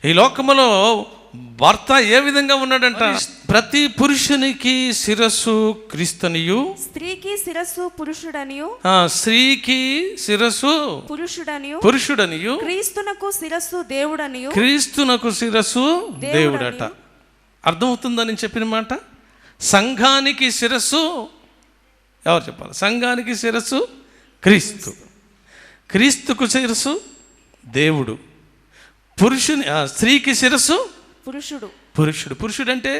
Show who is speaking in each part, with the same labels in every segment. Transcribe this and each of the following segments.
Speaker 1: ఈ లోకములో భర్త ఏ విధంగా ఉన్నాడంట? ప్రతి పురుషునికి శిరస్సు క్రీస్తునియు,
Speaker 2: స్త్రీకి శిరస్సు పురుషుడనియు,
Speaker 1: స్త్రీకి శిరస్సు పురుషుడనియు,
Speaker 2: క్రీస్తునకు శిరస్సు దేవుడనియు,
Speaker 1: క్రీస్తునకు శిరస్సు దేవుడట. అర్థమవుతుందని చెప్పిన మాట. సంఘానికి శిరస్సు ఎవరు చెప్పాలి? సంఘానికి శిరస్సు క్రీస్తు, క్రీస్తుకు శిరస్సు దేవుడు, స్త్రీకి శిరస్సు పురుషుడు అంటే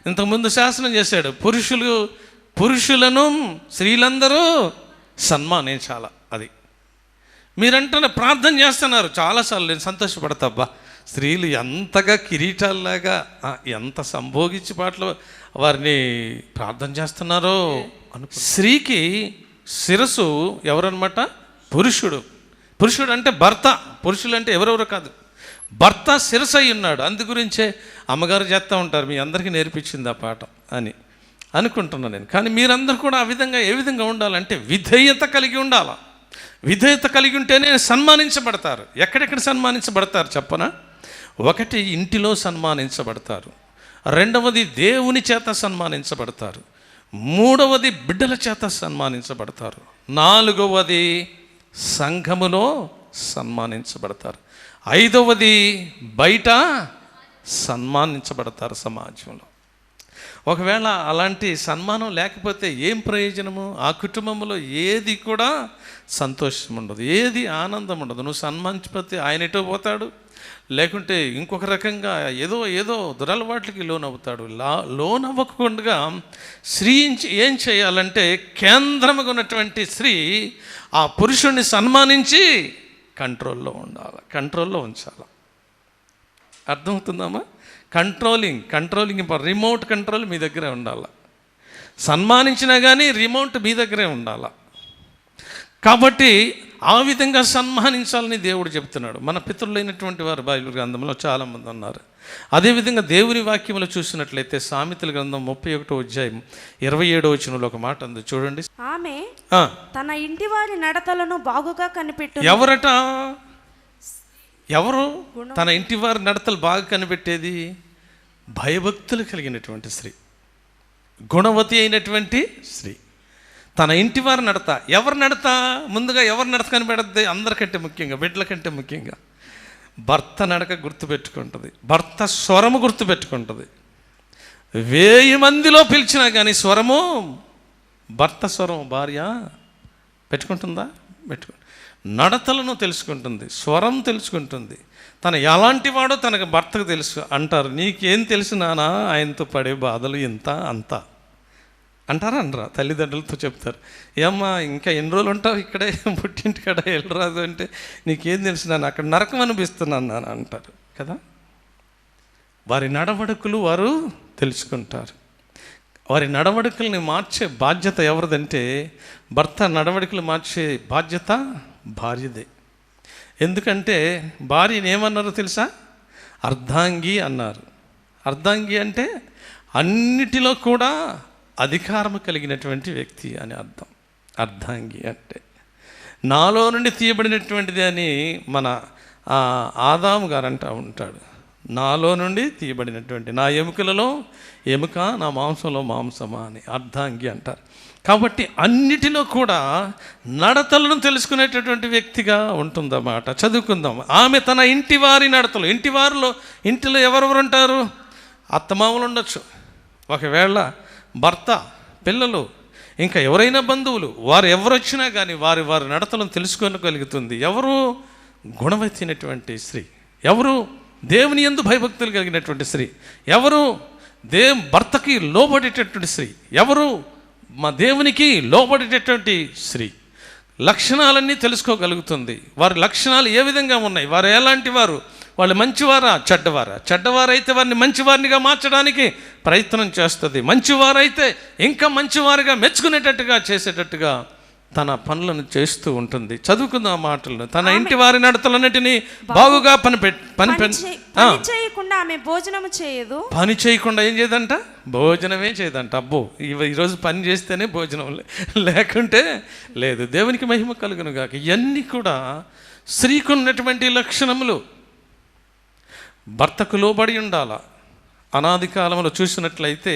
Speaker 1: ఇంతకుముందు శాసనం చేశాడు, పురుషులను స్త్రీలందరూ సన్మానించాల. అది మీరంటే ప్రార్థన చేస్తున్నారు చాలాసార్లు. నేను సంతోషపడతా, అబ్బా స్త్రీలు ఎంతగా కిరీటాల్లాగా ఎంత సంభోగించి పాటలు వారిని ప్రార్థన చేస్తున్నారో స్త్రీకి శిరస్సు ఎవరన్నమాట? పురుషుడు అంటే భర్త. పురుషులు అంటే ఎవరెవరు కాదు, భర్త శిరస్సు అయి ఉన్నాడు. అందు గురించే అమ్మగారు చేస్తూ ఉంటారు, మీ అందరికీ నేర్పించింది ఆ పాఠం అని అనుకుంటున్నాను నేను. కానీ మీరందరూ కూడా ఆ విధంగా ఏ విధంగా ఉండాలంటే విధేయత కలిగి ఉండాలి. విధేయత కలిగి ఉంటేనే సన్మానించబడతారు. ఎక్కడెక్కడ సన్మానించబడతారు చెప్పనా? ఒకటి, ఇంటిలో సన్మానించబడతారు. రెండవది, దేవుని చేత సన్మానించబడతారు. మూడవది, బిడ్డల చేత సన్మానించబడతారు. నాలుగవది, సంఘములో సన్మానించబడతారు. ఐదవది, బయట సన్మానించబడతారు సమాజంలో. ఒకవేళ అలాంటి సన్మానం లేకపోతే ఏం ప్రయోజనము? ఆ కుటుంబంలో ఏది కూడా సంతోషం ఉండదు, ఏది ఆనందం ఉండదు. నువ్వు సన్మానించకపోతే ఆయన ఎటో పోతాడు, లేకుంటే ఇంకొక రకంగా ఏదో దురలవాట్లకి లోనవుతాడు. లోనవ్వకుండా స్త్రీ ఏం చేయాలంటే, కేంద్రముగా ఉన్నటువంటి స్త్రీ ఆ పురుషుణ్ణి సన్మానించి కంట్రోల్లో ఉంచాలి. అర్థమవుతుందమ్మా? కంట్రోలింగ్ రిమోట్ కంట్రోల్ మీ దగ్గరే ఉండాలి. సన్మానించినా కానీ రిమోట్ మీ దగ్గరే ఉండాలి. కాబట్టి ఆ విధంగా సన్మానించాలని దేవుడు చెప్తున్నాడు. మన పితరులైనటువంటి వారు బైబిల్ గ్రంథంలో చాలామంది ఉన్నారు. అదేవిధంగా దేవుని వాక్యంలో చూసినట్లయితే సామెతల గ్రంథం 31వ అధ్యాయం 27వ వచనంలో ఒక మాట ఉంది, చూడండి.
Speaker 2: ఆమె తన ఇంటి వారి నడతలను బాగుగా కనిపెట్టు.
Speaker 1: ఎవరు తన ఇంటి వారి నడతలు బాగా కనిపెట్టేది? భయభక్తులు కలిగినటువంటి స్త్రీ, గుణవతి అయినటువంటి స్త్రీ. తన ఇంటి వారి నడత. ఎవరి నడత? ముందుగా ఎవరి నడత కనిపెడుతుంది? అందరికంటే ముఖ్యంగా, బిడ్డల కంటే ముఖ్యంగా భర్త నడక గుర్తుపెట్టుకుంటుంది, భర్త స్వరము గుర్తుపెట్టుకుంటుంది. 1000 మందిలో పిలిచినా కానీ స్వరము, భర్త స్వరం భార్య పెట్టుకుంటుందా? నడతలను తెలుసుకుంటుంది, స్వరం తెలుసుకుంటుంది. తను ఎలాంటి వాడో తనకు భర్తకు తెలుసు. అంటారు, నీకేం తెలుసు నానా ఆయనతో పడే బాధలు ఇంత అంత అంటారా? తల్లిదండ్రులతో చెప్తారు, ఏమ్మా ఇంకా ఎన్ని రోజులు ఉంటావు ఇక్కడే, పుట్టింటి కడ వెళ్ళరాదు అంటే, నీకేం తెలుసు నాన్న, అక్కడ నరకం అనిపిస్తున్నాను నాన్న అంటారు కదా. వారి నడవడుకులు వారు తెలుసుకుంటారు. వారి నడవడికల్ని మార్చే బాధ్యత ఎవరిదంటే, భర్త నడవడికలు మార్చే బాధ్యత భార్యదే. ఎందుకంటే భార్యని ఏమన్నారో తెలుసా? అర్ధాంగి అన్నారు. అర్ధాంగి అంటే అన్నిటిలో కూడా అధికారం కలిగినటువంటి వ్యక్తి అని అర్థం. అర్ధాంగి అంటే నాలో నుండి తీయబడినటువంటిది అని మన ఆదాము గారు అంటూ ఉంటాడు. నాలో నుండి తీయబడినటువంటి, నా ఎముకలలో ఎముక, నా మాంసంలో మాంసమా అని అర్ధాంగి అంటారు. కాబట్టి అన్నిటిలో కూడా నడతలను తెలుసుకునేటటువంటి వ్యక్తిగా ఉంటుందన్నమాట. చదువుకుందాం. ఆమె తన ఇంటి వారి నడతలు. ఇంటిలో ఎవరెవరు ఉంటారు? అత్తమామలు ఉండొచ్చు, ఒకవేళ భర్త, పిల్లలు, ఇంకా ఎవరైనా బంధువులు, వారు ఎవరు వచ్చినా కానీ వారి నడతలను తెలుసుకోగలుగుతుంది. ఎవరు? గుణవతినటువంటి స్త్రీ. ఎవరు? దేవుని యందు భయభక్తులు కలిగినటువంటి స్త్రీ. ఎవరు? భర్తకి లోబడేటటువంటి స్త్రీ. ఎవరు? మా దేవునికి లోబడేటటువంటి స్త్రీ. లక్షణాలన్నీ తెలుసుకోగలుగుతుంది. వారి లక్షణాలు ఏ విధంగా ఉన్నాయి, వారు ఎలాంటి వారు, వాళ్ళు మంచివారా చెడ్డవారా? చెడ్డవారైతే వారిని మంచివారినిగా మార్చడానికి ప్రయత్నం చేస్తుంది. మంచివారైతే ఇంకా మంచివారిగా మెచ్చుకునేటట్టుగా చేసేటట్టుగా తన పనులను చేస్తూ ఉంటుంది. చదువుకుందాం ఆ మాటలను. తన ఇంటి వారి నడతలన్నిటినీ బాగుగా పని
Speaker 2: చేయకుండా ఆమె భోజనము చేయదు.
Speaker 1: పని చేయకుండా ఏం చేయదంట? భోజనమే చేయదంట. అబ్బో, ఈరోజు పని చేస్తేనే భోజనం, లేకుంటే లేదు. దేవునికి మహిమ కలుగును గాక. ఇవన్నీ కూడా స్త్రీకి ఉన్నటువంటి లక్షణములు. భర్తకు లోబడి ఉండాలా. అనాది కాలంలో చూసినట్లయితే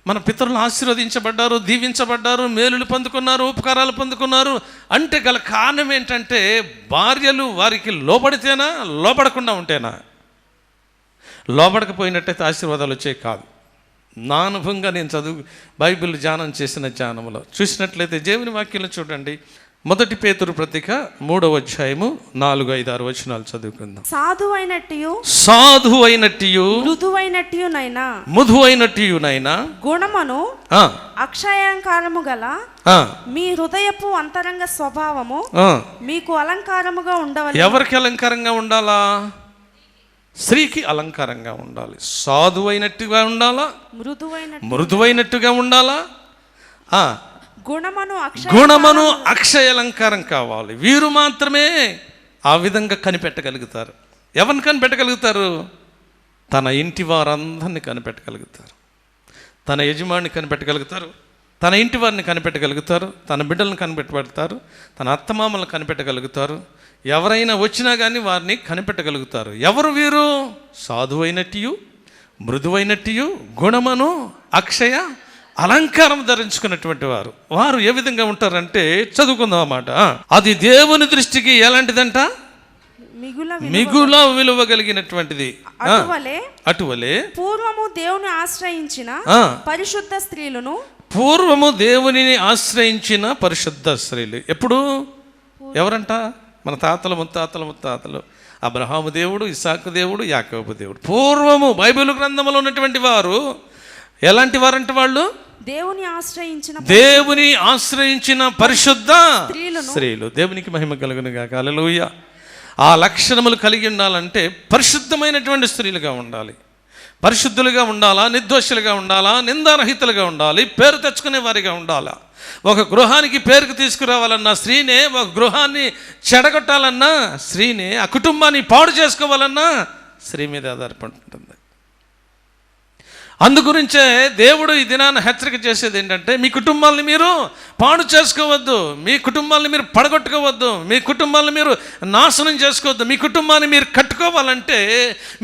Speaker 1: మన పితరులు ఆశీర్వదించబడ్డారు, దీవించబడ్డారు, మేలులు పొందుకున్నారు, ఉపకారాలు పొందుకున్నారు. అంటే గల కారణం ఏంటంటే భార్యలు వారికి లోబడితేనా, లోబడకుండా ఉంటేనా? లోబడకపోయినట్టయితే ఆశీర్వాదాలు వచ్చేవి కాదు. నా అనుభవంగా నేను బైబిల్ ధ్యానం చేసిన ధ్యానంలో చూసినట్లయితే దేవుని వాక్యంలో చూడండి, 1 పేతురు పత్రిక 3వ అధ్యాయము 4, 5, 6 వచనాలు చదువుకుందాం. సాధువైనట్టు మృదువైనట్టునైనా
Speaker 2: గుణమును అక్షయాంకారము గల మీ హృదయపు అంతరంగ స్వభావము మీకు అలంకారముగా ఉండవాలి.
Speaker 1: ఎవరికి అలంకారంగా ఉండాలా? స్త్రీకి అలంకారంగా ఉండాలి. సాధువైనట్టుగా ఉండాలా, మృదువైనట్టుగా ఉండాలా, గుణమును అక్షయ అలంకారం కావాలి. వీరు మాత్రమే ఆ విధంగా కనిపెట్టగలుగుతారు. ఎవరిని కనిపెట్టగలుగుతారు? తన ఇంటి వారందరినీ కనిపెట్టగలుగుతారు. తన యజమాని కనిపెట్టగలుగుతారు, తన ఇంటి వారిని కనిపెట్టగలుగుతారు, తన బిడ్డలను కనిపెట్టబడతారు, తన అత్తమామలను కనిపెట్టగలుగుతారు. ఎవరైనా వచ్చినా కానీ వారిని కనిపెట్టగలుగుతారు. ఎవరు వీరు? సాధువైనట్టు, మృదువైనట్టు, గుణమును అక్షయ అలంకారం ధరించుకున్నటువంటి వారు. వారు ఏ విధంగా ఉంటారంటే చదువుకుందాం అన్నమాట. అది దేవుని దృష్టికి ఎలాంటిదంట? మిగుల విలువ కలిగినటువంటిది. అటువలే
Speaker 2: పూర్వము దేవుని ఆశ్రయించిన పరిశుద్ధ స్త్రీలను,
Speaker 1: పూర్వము దేవునిని ఆశ్రయించిన పరిశుద్ధ స్త్రీలు. ఎప్పుడు? ఎవరంట? మన తాతలు ముత్తాతలు అబ్రహాము దేవుడు, ఇస్సాకు దేవుడు, యాకోబు దేవుడు. పూర్వము బైబిల్ గ్రంథంలో ఉన్నటువంటి వారు ఎలాంటి వారంటే వాళ్ళు దేవుని ఆశ్రయించిన పరిశుద్ధ స్త్రీలు. దేవునికి మహిమ కలుగును గాక. హల్లెలూయా. ఆ లక్షణములు కలిగి ఉండాలంటే పరిశుద్ధమైనటువంటి స్త్రీలుగా ఉండాలి, పరిశుద్ధులుగా ఉండాలా, నిర్దోషులుగా ఉండాలా, నిందారహితులుగా ఉండాలి, పేరు తెచ్చుకునే వారిగా ఉండాలా. ఒక గృహానికి పేరుకు తీసుకురావాలన్నా స్త్రీనే, ఒక గృహాన్ని చెడగొట్టాలన్నా స్త్రీనే, ఆ కుటుంబాన్ని పాడు చేసుకోవాలన్నా స్త్రీ మీద ఆధారపడి ఉంటుంది. అందుగురించే దేవుడు ఈ దినాన్ని హెచ్చరిక చేసేది ఏంటంటే, మీ కుటుంబాలని మీరు పాడు చేసుకోవద్దు, మీ కుటుంబాలను మీరు పడగొట్టుకోవద్దు, మీ కుటుంబాలను మీరు నాశనం చేసుకోవద్దు. మీ కుటుంబాన్ని మీరు కట్టుకోవాలంటే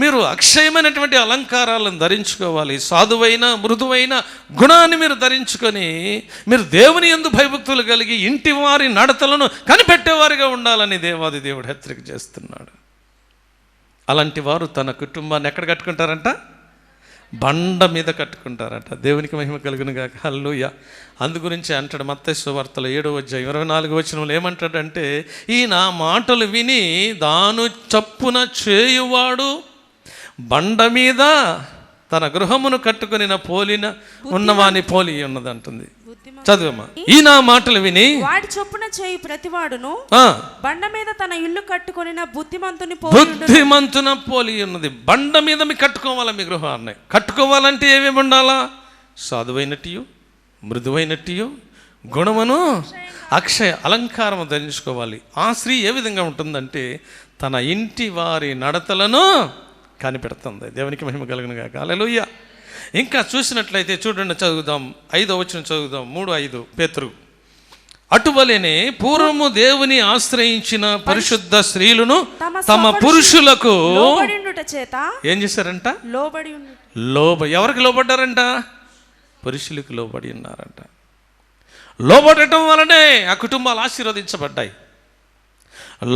Speaker 1: మీరు అక్షయమైనటువంటి అలంకారాలను ధరించుకోవాలి. సాధువైన మృదువైన గుణాన్ని మీరు ధరించుకొని మీరు దేవుని యందు భయభక్తులు కలిగి ఇంటి వారి నడతలను కనిపెట్టేవారిగా ఉండాలని దేవాది దేవుడు హెచ్చరిక చేస్తున్నాడు. అలాంటి వారు తన కుటుంబాన్ని ఎక్కడ కట్టుకుంటారంట? బండ మీద కట్టుకుంటారట. దేవునికి మహిమ కలుగును గాక. హల్లెలూయా. అందుగురించి అంటాడు మత్తయి సువార్తలో 7వ అధ్యాయం 24వ వచనంలో ఏమంటాడంటే, ఈ నా మాటలు విని దాను చప్పున చేయువాడు బండ మీద తన గృహమును కట్టుకుని పోలిన ఉన్నవాని పోలి ఉన్నది అంటుంది. చదువమ్మా. ఈ నా మాటలు విని
Speaker 2: వాడి చొప్పున చేయి ప్రతివాడును బండ మీద తన ఇల్లు కట్టుకొని బుద్ధిమంతుని
Speaker 1: పోలి ఉన్నది. బండ మీద మీ కట్టుకోవాలా, మీ గృహాన్ని కట్టుకోవాలంటే ఏమేమి ఉండాలా? సాధువైనట్టు, మృదువైనట్టు, గుణమును అక్షయ అలంకారం ధరించుకోవాలి. ఆ స్త్రీ ఏ విధంగా ఉంటుందంటే తన ఇంటి వారి నడతలను కనిపెడుతుంది. దేవునికి మహిమ కలుగును గాక. హల్లెలూయా. ఇంకా చూసినట్లయితే చూడండి, చదువుదాం 5వ వచనం చదువుదాం. 3:5 పేతురు. అటువలనే పూర్వము దేవుని ఆశ్రయించిన పరిశుద్ధ స్త్రీలను తమ పురుషులకు ఏం చేశారంట? ఎవరికి లోబడ్డారంట? పురుషులకు లోబడి ఉన్నారంట. లోబడటం వలనే ఆ కుటుంబాలు ఆశీర్వదించబడ్డాయి.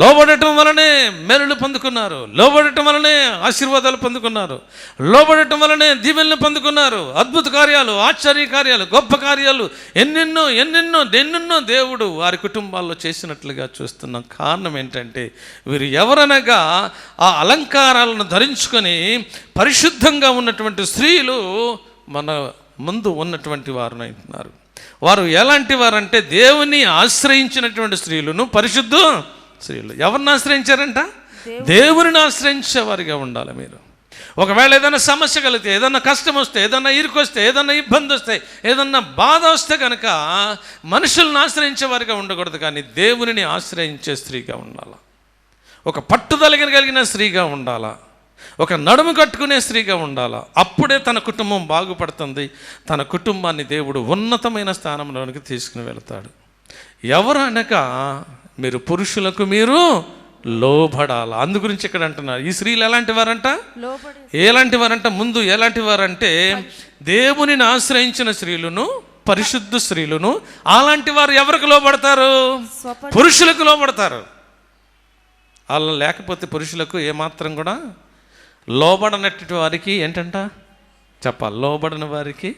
Speaker 1: లోబడటం వలనే మేలులు పొందుకున్నారు, లోబడటం వలనే ఆశీర్వాదాలు పొందుకున్నారు, లోబడటం వలనే దీవెనలు పొందుకున్నారు. అద్భుత కార్యాలు, ఆశ్చర్య కార్యాలు, గొప్ప కార్యాలు ఎన్నెన్నో దేవుడు వారి కుటుంబాల్లో చేసినట్లుగా చూస్తున్నాం. కారణం ఏంటంటే వీరు ఎవరనగా ఆ అలంకారాలను ధరించుకొని పరిశుద్ధంగా ఉన్నటువంటి స్త్రీలు మన ముందు ఉన్నటువంటి వారు అంటున్నారు. వారు ఎలాంటి వారంటే దేవుని ఆశ్రయించినటువంటి స్త్రీలను, పరిశుద్ధ స్త్రీలు. ఎవరిని ఆశ్రయించారంట? దేవుని ఆశ్రయించేవారిగా ఉండాలి మీరు. ఒకవేళ ఏదైనా సమస్య కలిగితే, ఏదన్నా కష్టం వస్తే, ఏదన్నా ఇరుకు వస్తే, ఏదన్నా ఇబ్బంది వస్తే, ఏదన్నా బాధ వస్తే కనుక మనుషులను ఆశ్రయించేవారిగా ఉండకూడదు, కానీ దేవునిని ఆశ్రయించే స్త్రీగా ఉండాలా. ఒక పట్టుదల కలిగిన స్త్రీగా ఉండాలా, ఒక నడుము కట్టుకునే స్త్రీగా ఉండాలా. అప్పుడే తన కుటుంబం బాగుపడుతుంది, తన కుటుంబాన్ని దేవుడు ఉన్నతమైన స్థానంలోనికి తీసుకుని వెళ్తాడు. ఎవరు అనగా మీరు పురుషులకు మీరు లోబడాల. అందు గురించి ఇక్కడ అంటున్నారు ఈ స్త్రీలు ఎలాంటి వారంట,
Speaker 2: లోబడి
Speaker 1: ఎలాంటి వారంట, ముందు ఎలాంటి వారంటే దేవునిని ఆశ్రయించిన స్త్రీలను, పరిశుద్ధ స్త్రీలను. అలాంటి వారు ఎవరికి లోబడతారు? పురుషులకు లోబడతారు. అలా లేకపోతే పురుషులకు ఏమాత్రం కూడా లోబడనట్టి వారికి ఏంటంట చెప్పాలి, లోబడిన వారికి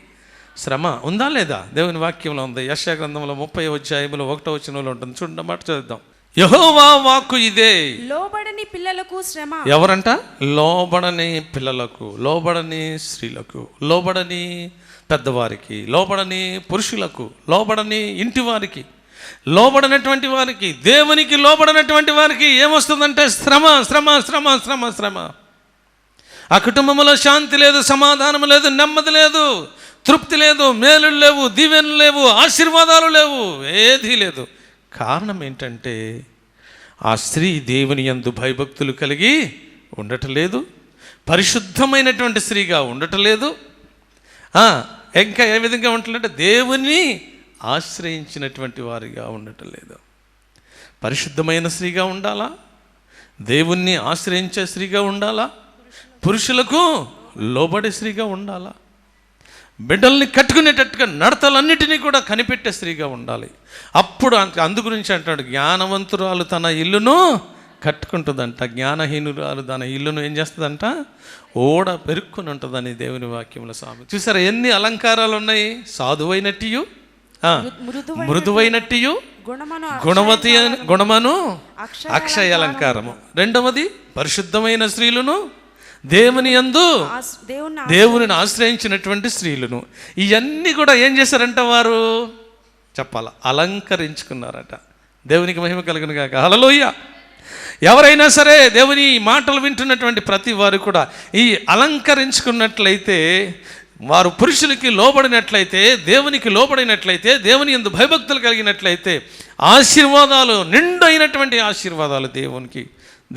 Speaker 1: శ్రమ ఉందా లేదా? దేవుని వాక్యంలో ఉంది. యెషయా గ్రంథంలో 30వ అధ్యాయంలో 1వ వచనంలో ఉంటుంది. చూడండి మాట చదువుదాం. యెహోవా వాక్కు ఇదే,
Speaker 2: లోబడని పిల్లలకు శ్రమ.
Speaker 1: ఎవరంట? లోబడని పిల్లలకు, లోబడని స్త్రీలకు, లోబడని పెద్దవారికి, లోబడని పురుషులకు, లోబడని ఇంటి వారికి, లోబడినటువంటి వారికి, దేవునికి లోబడినటువంటి వారికి ఏమొస్తుందంటే శ్రమ, శ్రమ, శ్రమ, శ్రమ, శ్రమ. ఆ కుటుంబంలో శాంతి లేదు, సమాధానం లేదు, నెమ్మది లేదు, తృప్తి లేదు, మేలులు లేవు, దీవెనలు లేవు, ఆశీర్వాదాలు లేవు, ఏదీ లేదు. కారణం ఏంటంటే ఆ స్త్రీ దేవుని యందు భయభక్తులు కలిగి ఉండటం లేదు, పరిశుద్ధమైనటువంటి స్త్రీగా ఉండటం లేదు. ఇంకా ఏ విధంగా ఉంటుందంటే దేవుని ఆశ్రయించినటువంటి వారిగా ఉండటం లేదు. పరిశుద్ధమైన స్త్రీగా ఉండాలా, దేవుణ్ణి ఆశ్రయించే స్త్రీగా ఉండాలా, పురుషులకు లోబడే స్త్రీగా ఉండాలా, బిడ్డల్ని కట్టుకునేటట్టుగా నడతలన్నిటినీ కూడా కనిపెట్టే స్త్రీగా ఉండాలి. అప్పుడు అందు గురించి అంటాడు, జ్ఞానవంతురాలు తన ఇల్లును కట్టుకుంటుందంట, జ్ఞానహీనురాలు తన ఇల్లును ఏం చేస్తుందంట, ఓడ పెరుక్కుని ఉంటుందని దేవుని వాక్యంలో సామెత. చూసారా ఎన్ని అలంకారాలు ఉన్నాయి? సాధువైనట్టియు, మృదువైనట్టియు, గుణవతి గుణమను, అక్షయ అలంకారము. రెండవది పరిశుద్ధమైన స్త్రీలను, దేవుని యందు దేవునిని ఆశ్రయించినటువంటి స్త్రీలను. ఇవన్నీ కూడా ఏం చేశారంట వారు చెప్పాలా, అలంకరించుకున్నారట. దేవునికి మహిమ కలుగును గాక. హల్లెలూయా. ఎవరైనా సరే దేవుని మాటలు వింటున్నటువంటి ప్రతి వారు కూడా ఈ అలంకరించుకున్నట్లయితే, వారు పురుషులకి లోబడినట్లయితే, దేవునికి లోబడినట్లయితే, దేవుని యందు భయభక్తులు కలిగినట్లయితే ఆశీర్వాదాలు, నిండైనటువంటి ఆశీర్వాదాలు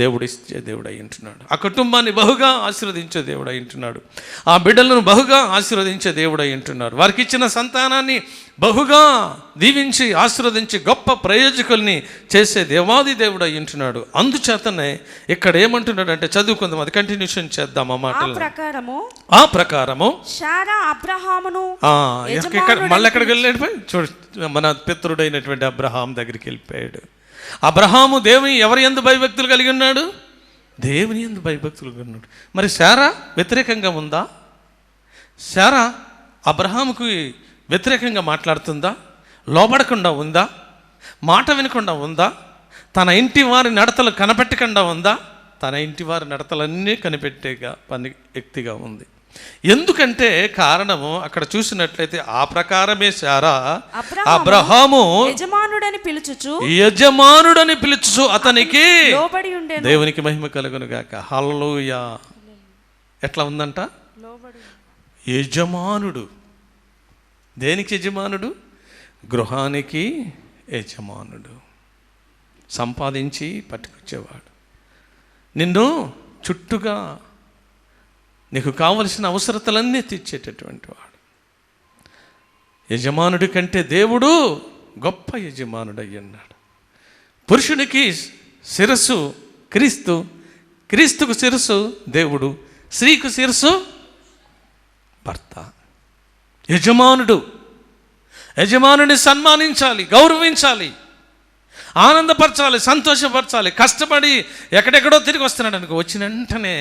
Speaker 1: దేవుడు ఇచ్చే దేవుడు అయి ఉంటున్నాడు. ఆ కుటుంబాన్ని బహుగా ఆశీర్వదించే దేవుడు అయి ఉంటున్నాడు. ఆ బిడ్డలను బహుగా ఆశీర్వదించే దేవుడు అయి ఉంటున్నాడు. వారికి ఇచ్చిన సంతానాన్ని బహుగా దీవించి ఆశీర్వదించి గొప్ప ప్రయోజకుల్ని చేసే దేవాది దేవుడు అయి ఉంటున్నాడు. అందుచేతనే ఇక్కడ ఏమంటున్నాడు అంటే, చదువుకుందాం, అది కంటిన్యూషన్ చేద్దాం ఆ మాటలు. ఆ ప్రకారము
Speaker 2: శారా అబ్రహామును,
Speaker 1: మళ్ళీ ఎక్కడికి వెళ్ళాడు? చూడు, మన పితరుడైనటువంటి అబ్రహాం దగ్గరికి వెళ్ళిపోయాడు. అబ్రహాము దేవుని ఎవరి యందు భయభక్తులు కలిగి ఉన్నాడు? దేవుని యందు భయభక్తులు కలిగి ఉన్నాడు. మరి శారా వ్యతిరేకంగా ఉందా? శారా అబ్రహాముకు వ్యతిరేకంగా మాట్లాడుతుందా? లోబడకుండా ఉందా? మాట వినకుండా ఉందా? తన ఇంటి వారి నడతలు కనిపెట్టకుండా ఉందా? తన ఇంటి వారి నడతలన్నీ కనిపెట్టేగా పని వ్యక్తిగా ఉంది. ఎందుకంటే కారణము అక్కడ చూసినట్లయితే ఆ ప్రకారమే శారా అబ్రహాము యజమానుడని పిలుచుచు అతనికి దేవునికి మహిమ కలుగును గాక. హల్లెలూయా. ఎట్లా ఉందంట? యజమానుడు. దేనికి యజమానుడు? గృహానికి యజమానుడు. సంపాదించి పట్టుకొచ్చేవాడు, నిన్ను చుట్టుగా నీకు కావలసిన అవసరతలన్నీ తీర్చేటటువంటి వాడు. యజమానుడి కంటే దేవుడు గొప్ప యజమానుడు అయ్యన్నాడు. పురుషునికి శిరస్సు క్రీస్తు, క్రీస్తుకు శిరస్సు దేవుడు, స్త్రీకు శిరస్సు భర్త. యజమానుడు, యజమానుని సన్మానించాలి, గౌరవించాలి, ఆనందపరచాలి, సంతోషపరచాలి. కష్టపడి ఎక్కడెక్కడో తిరిగి వస్తున్నాడు అనుకో, వచ్చిన వెంటనే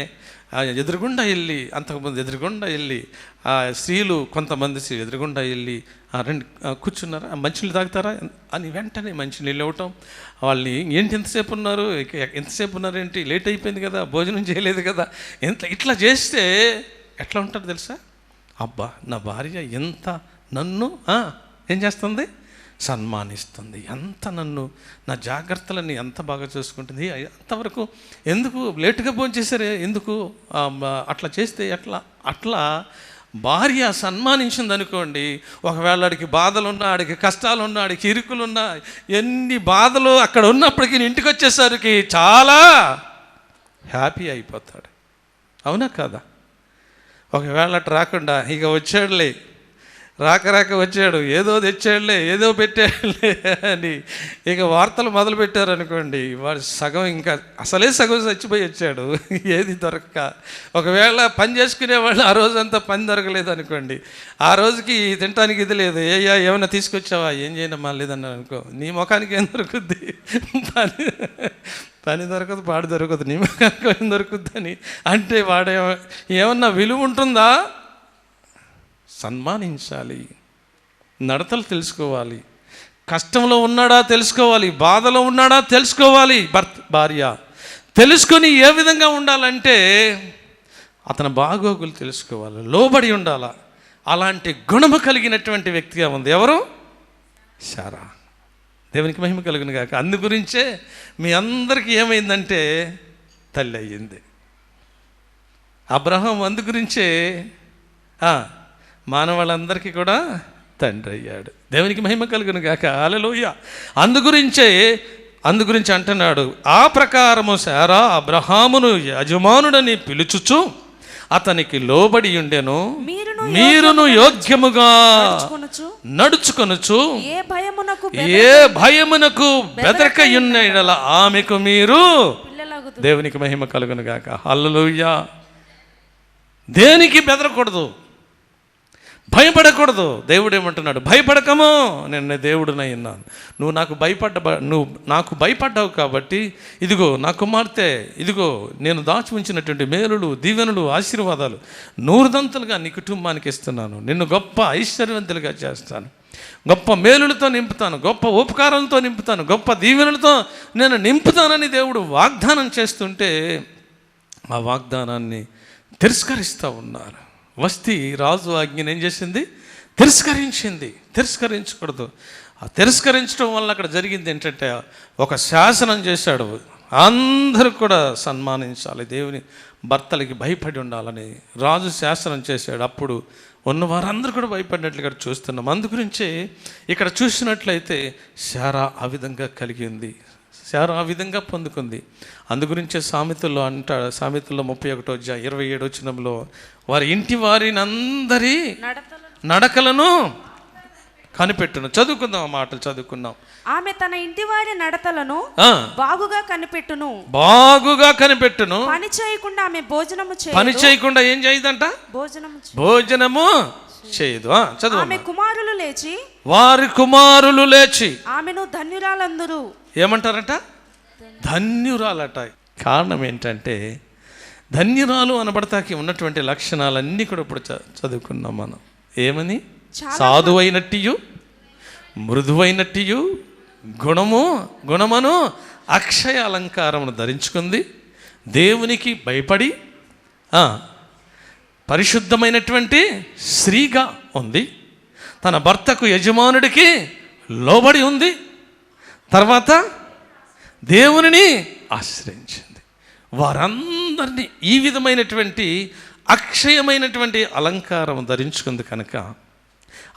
Speaker 1: ఎదురుగుండా వెళ్ళి, అంతకుముందు ఎదురుగుండా వెళ్ళి ఆ స్త్రీలు కొంతమంది ఎదురుగుండా వెళ్ళి రెండు కూర్చున్నారా, మంచినీళ్ళు తాగుతారా అని వెంటనే మంచినీళ్ళు ఇవ్వటం. వాళ్ళని ఏంటి ఎంతసేపు ఉన్నారు, ఎంతసేపు ఉన్నారేంటి, లేట్ అయిపోయింది కదా, భోజనం చేయలేదు కదా, ఇట్లా చేస్తే ఎట్లా ఉంటుంది తెలుసా? అబ్బా, నా భార్య ఎంత నన్ను ఏం చేస్తుంది, సన్మానిస్తుంది, ఎంత నన్ను, నా జాగ్రత్తలని ఎంత బాగా చూసుకుంటుంది. అంతవరకు ఎందుకు లేటుగా భోజనం చేశారే, ఎందుకు అట్లా చేస్తే అట్లా భార్య సన్మానించింది అనుకోండి. ఒకవేళ ఆడికి బాధలున్నా, ఆడికి కష్టాలున్నా, ఆడికి ఇరుకులున్నా, ఎన్ని బాధలు అక్కడ ఉన్నప్పటికీ ఇంటికి వచ్చేసరికి చాలా హ్యాపీ అయిపోతాడు. అవునా కాదా? ఒకవేళ అట్లా రాకుండా ఇక వచ్చాడులే, రాక వచ్చాడు, ఏదో తెచ్చాడులే, ఏదో పెట్టాడులే అని ఇక వార్తలు మొదలు పెట్టారనుకోండి, వాడు సగం ఇంకా అసలే సగం చచ్చిపోయి వచ్చాడు ఏది దొరక్క. ఒకవేళ పని చేసుకునే వాళ్ళు ఆ రోజంతా పని దొరకలేదు అనుకోండి, ఆ రోజుకి తినటానికి ఇది లేదు, ఏమైనా తీసుకొచ్చావా, ఏం చేయనమ్మా లేదన్నారు అనుకో, నీ ముఖానికి ఏం దొరుకుద్ది, పని దొరకదు, పాడు దొరకదు, నీ ముఖానికి ఏం దొరుకుద్ది అని అంటే వాడు ఏమన్నా విలువ ఉంటుందా? సన్మానించాలి, నడతలు తెలుసుకోవాలి, కష్టంలో ఉన్నాడా తెలుసుకోవాలి, బాధలో ఉన్నాడా తెలుసుకోవాలి. భార్య తెలుసుకొని ఏ విధంగా ఉండాలంటే అతని బాగోగులు తెలుసుకోవాలి, లోబడి ఉండాలా. అలాంటి గుణము కలిగినటువంటి వ్యక్తిగా ఉంది ఎవరు? శారా. దేవునికి మహిమ కలుగును గాక. అందు గురించే మీ అందరికీ ఏమైందంటే తల్లి అయ్యింది. అబ్రహాం అందు గురించే మానవాళ్ళందరికీ కూడా తండ్రి అయ్యాడు. దేవునికి మహిమ కలుగును గాక. హల్లెలూయా. అందు గురించి అంటున్నాడు, ఆ ప్రకారము శారా అబ్రహామును యజమానుడని పిలుచుచు అతనికి లోబడి ఉండెను, మీరును యోగ్యముగా నడుచుకొనుచు ఏ భయమునకు బెదరకయున్న యెడల ఆమెకు మీరు దేవునికి మహిమ కలుగును గాక. హల్లెలూయా. దేనికి బెదరకూడదు, భయపడకూడదు. దేవుడు ఏమంటున్నాడు? భయపడకము, నేను దేవుడినై ఉన్నాను, నువ్వు నాకు భయపడ్డావు కాబట్టి ఇదిగో నా కుమార్తె, ఇదిగో నేను దాచి ఉంచినటువంటి మేలులు, దీవెనలు, ఆశీర్వాదాలు 100 నీ కుటుంబానికి ఇస్తున్నాను, నిన్ను గొప్ప ఐశ్వర్యవంతులుగా చేస్తాను, గొప్ప మేలులతో నింపుతాను, గొప్ప ఉపకారాలతో నింపుతాను, గొప్ప దీవెనలతో నేను నింపుతానని దేవుడు వాగ్దానం చేస్తుంటే ఆ వాగ్దానాన్ని తిరస్కరిస్తూ ఉన్నారు. వస్తీ రాజు ఆజ్ఞను ఏం చేసింది? తిరస్కరించకూడదు. ఆ తిరస్కరించడం వల్ల అక్కడ జరిగింది ఏంటంటే ఒక శాసనం చేశాడు, అందరూ కూడా సన్మానించాలి, దేవుని భర్తలకి భయపడి ఉండాలని రాజు శాసనం చేశాడు. అప్పుడు ఉన్న వారందరూ కూడా భయపడినట్లుగా చూస్తున్నాం. అందుగురించే ఇక్కడ చూసినట్లయితే శారా ఆ విధంగా కలిగింది, శారా ఆ విధంగా పొందుకుంది. అందుగురించే సామెతల్లో అంటాడు, సామెతల్లో 31:27 వారి ఇంటి వారిని అందరి నడకలను కనిపెట్టును. చదువుకుందాం, ఆ మాటలు చదువుకున్నాం.
Speaker 2: ఆమె తన ఇంటి వారి నడతలను బాగుగా కనిపెట్టును. పని చేయకుండా ఆమె పని చేయకుండా ఏం చేయదంట? భోజనము చేయదు. చదువు. ఆమె కుమారులు లేచి వారి కుమారులు లేచి ఆమెను ధన్యురాలందరూ ఏమంటారట? ధన్యురాలట. కారణం ఏంటంటే ధన్యురాలు అనబడతాకి ఉన్నటువంటి లక్షణాలన్నీ కూడా ఇప్పుడు చదువుకున్నాం మనం. ఏమని? సాధువైనట్టియు, మృదువైనట్టియు, గుణమును అక్షయ అలంకారమును ధరించుకుంది, దేవునికి భయపడి పరిశుద్ధమైనటువంటి స్త్రీగా ఉంది, తన భర్తకు యజమానుడికి లోబడి ఉంది, తర్వాత దేవునిని ఆశ్రయించింది. వారందరినీ ఈ విధమైనటువంటి అక్షయమైనటువంటి అలంకారం ధరించుకుంది కనుక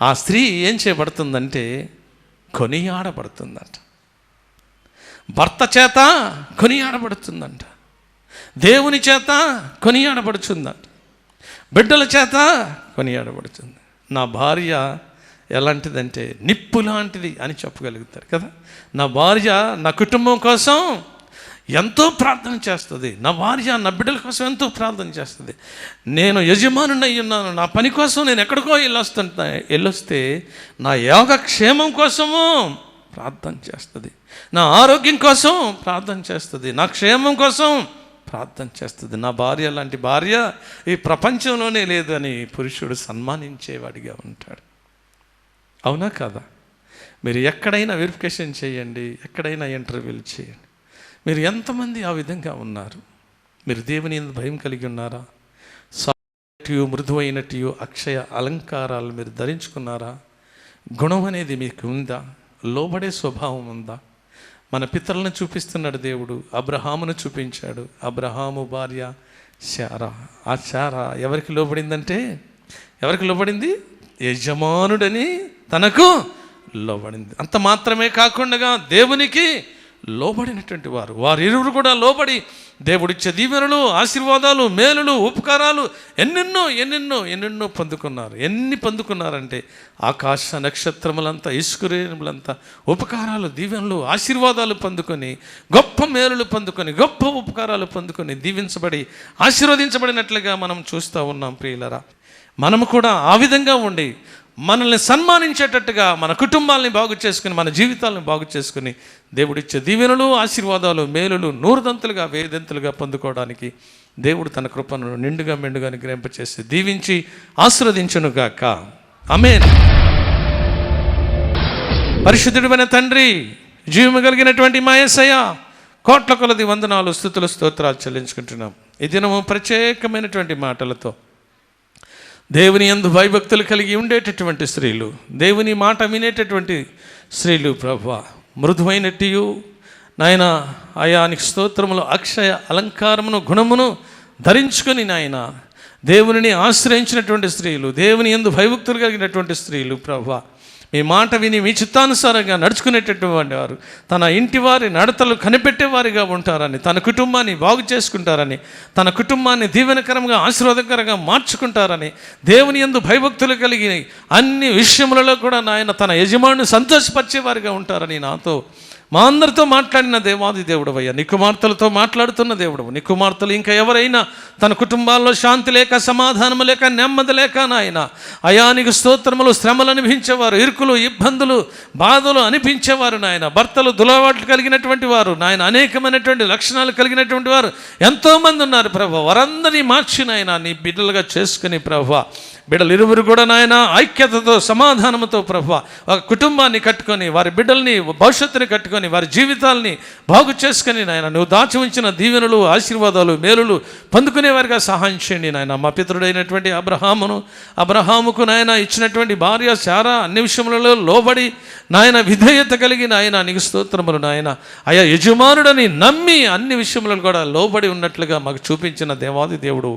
Speaker 2: ఆ స్త్రీ ఏం చేయబడుతుందంటే కొనియాడబడుతుందంట, భర్త చేత కొనియాడబడుతుందంట, దేవుని చేత కొనియాడబడుతుందంట, బిడ్డల చేత కొనియాడబడుతుంది. నా భార్య ఎలాంటిదంటే నిప్పు లాంటిది అని చెప్పగలుగుతారు కదా. నా భార్య నా కుటుంబం కోసం ఎంతో ప్రార్థన చేస్తుంది, నా భార్య నా బిడ్డల కోసం ఎంతో ప్రార్థన చేస్తుంది. నేను యజమానుని అయి ఉన్నాను, నా పని కోసం నేను ఎక్కడికో వెళ్ళొస్తే నా యోగక్షేమం కోసము ప్రార్థన చేస్తుంది, నా ఆరోగ్యం కోసం ప్రార్థన చేస్తుంది, నా క్షేమం కోసం ప్రార్థన చేస్తుంది. నా భార్య లాంటి భార్య ఈ ప్రపంచంలోనే లేదు అని పురుషుడు సన్మానించేవాడిగా ఉంటాడు. అవునా కాదా? మీరు ఎక్కడైనా వెరిఫికేషన్ చేయండి, ఎక్కడైనా ఇంటర్వ్యూలు చేయండి, మీరు ఎంతమంది ఆ విధంగా ఉన్నారు? మీరు దేవుని భయం కలిగి ఉన్నారా? సాటియు మృదువైనటియు అక్షయ అలంకారాలు మీరు ధరించుకున్నారా? గుణం అనేది మీకు ఉందా? లోబడే స్వభావం ఉందా? మన పితరులను చూపిస్తున్నాడు దేవుడు. అబ్రహామును చూపించాడు. అబ్రహాము భార్య శారా. ఆ శారా ఎవరికి లోబడిందంటే, ఎవరికి లోబడింది? యజమానుడని తనకు లోబడింది. అంత మాత్రమే కాకుండా దేవునికి లోబడినటువంటి వారు. వారు ఇరువురు కూడా లోబడి దేవుడిచ్చే దీవెనలు, ఆశీర్వాదాలు, మేలులు, ఉపకారాలు ఎన్నెన్నో ఎన్నెన్నో ఎన్నెన్నో పొందుకున్నారు. ఎన్ని పొందుకున్నారంటే ఆకాశ నక్షత్రములంతా, ఇసుకరేణులంతా ఉపకారాలు, దీవెనలు, ఆశీర్వాదాలు పొందుకొని, గొప్ప మేలులు పొందుకొని, గొప్ప ఉపకారాలు పొందుకొని, దీవించబడి ఆశీర్వదించబడినట్లుగా మనం చూస్తూ ఉన్నాం. ప్రియులరా, మనము కూడా ఆ విధంగా ఉండి మనల్ని సన్మానించేటట్టుగా మన కుటుంబాలని బాగు చేసుకుని, మన జీవితాలను బాగు చేసుకుని, దేవుడిచ్చే దీవెనలు, ఆశీర్వాదాలు, మేలులు నూరుదంతులుగా, వేదంతులుగా పొందుకోవడానికి దేవుడు తన కృపను నిండుగా మెండుగా అనుగ్రహింపచేసి దీవించి ఆశీర్వదించునుగాక. ఆమేన్. పరిశుద్ధుడైన తండ్రి, జీవము కలిగినటువంటి మా యేసయ్య, కోట్ల కొలది వందనాలు, స్తుతులు, స్తోత్రాలు చెల్లించుకుంటున్నాం. ఈ దినము ప్రత్యేకమైనటువంటి మాటలతో దేవుని యందు భయభక్తులు కలిగి ఉండేటటువంటి స్త్రీలు, దేవుని మాట వినేటటువంటి స్త్రీలు ప్రభువా, మృదువైనట్టు నాయన ఆయానికి స్తోత్రములు, అక్షయ అలంకారమును, గుణమును ధరించుకొని నాయన దేవునిని ఆశ్రయించినటువంటి స్త్రీలు, దేవుని యందు భయభక్తులు కలిగినటువంటి స్త్రీలు ప్రభువా, మీ మాట విని మీ చిత్తానుసారంగా నడుచుకునేటటువంటి వారు, తన ఇంటి వారి నడతలు కనిపెట్టేవారిగా ఉంటారని, తన కుటుంబాన్ని బాగు చేసుకుంటారని, తన కుటుంబాన్ని దీవెనకరంగా, ఆశీర్వాదకరంగా మార్చుకుంటారని, దేవుని యందు భయభక్తులు కలిగి అన్ని విషయములలో కూడా నాయన తన యజమానిని సంతోషపరిచేవారిగా ఉంటారని నాతో, మా అందరితో మాట్లాడిన దేవాది దేవుడు అయ్యా, నీ కుమార్తెలతో మాట్లాడుతున్న దేవుడు. నీ కుమార్తెలు ఇంకా ఎవరైనా తన కుటుంబాల్లో శాంతి లేక, సమాధానము లేక, నెమ్మది లేక నాయన అయానికి స్తోత్రములు, శ్రమలు అనిపించేవారు, ఇరుకులు, ఇబ్బందులు, బాధలు అనిపించేవారు నాయన, భర్తలు దులవాట్లు కలిగినటువంటి వారు నాయన, అనేకమైనటువంటి లక్షణాలు కలిగినటువంటి వారు ఎంతోమంది ఉన్నారు ప్రభు. వారందరినీ మార్చి నాయన నీ బిడ్డలుగా చేసుకుని ప్రభు, బిడ్డలు ఇరువురు కూడా నాయన ఐక్యతతో, సమాధానంతో ప్రభు ఒక కుటుంబాన్ని కట్టుకొని, వారి బిడ్డల్ని భవిష్యత్తుని కట్టుకొని, వారి జీవితాల్ని బాగు చేసుకొని నాయన నువ్వు దాచి ఉంచిన దీవెనలు, ఆశీర్వాదాలు, మేలులు పొందుకునేవారిగా సహాయం చేయండి నాయన. మా పితరుడైనటువంటి అబ్రహాముకు నాయన ఇచ్చినటువంటి భార్య శారా అన్ని విషయములలో లోబడి నాయన విధేయత కలిగి నాయన నీకు స్తోత్రములు నాయన, అయా యజమానుడని నమ్మి అన్ని విషయములను కూడా లోబడి ఉన్నట్లుగా మాకు చూపించిన దేవాది దేవుడు,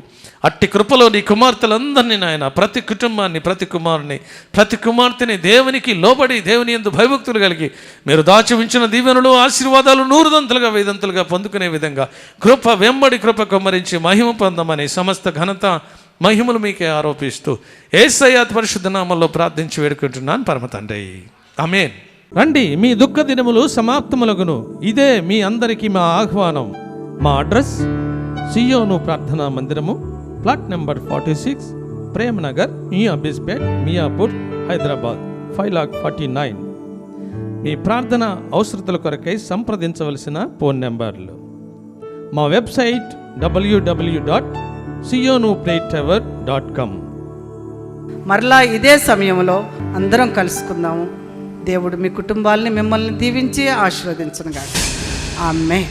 Speaker 2: అట్టి కృపలో నీ కుమార్తెలందరినీ నాయన, ప్రతి కుటుంబాన్ని, ప్రతి కుమారుని, ప్రతి కుమార్తెని దేవునికి లోబడి, దేవుని యందు భయభక్తులు కలిగి మీరు దాచి ఉంచిన దీవెనలు, ఆశీర్వాదాలు నూరుదంతులుగా, వేదంతులుగా పొందుకునే విధంగా కృప వెంబడి కృప కొమ్మరించి మహిమ పొందమని సమస్త ఘనత మహిమలు మీకే ఆరోపిస్తూ యేసయ్య పరిశుద్ధ నామములో ప్రార్థించి వేడుకుంటున్నాను పరమ తండ్రి. ఆమేన్. రండి, మీ దుఃఖ దినములు సమాప్తములగును. ఇదే మీ అందరికీ మా ఆహ్వానం. మా అడ్రస్ సియోను ప్రార్థనా మందిరము, ప్లాట్ నెంబర్ 46, ప్రేమనగర్, మియా బిస్పేట్, మియాపూర్, హైదరాబాద్ 5,49,000. మీ ప్రార్థన అవసరతల కొరకై సంప్రదించవలసిన ఫోన్ నెంబర్లు. మా వెబ్సైట్ www.sionupraytower.com.
Speaker 3: మరలా ఇదే సమయంలో అందరం కలుసుకుందాము. దేవుడు మీ కుటుంబాలని, మిమ్మల్ని దీవించి ఆశీర్వదించునుగాక. ఆమేన్.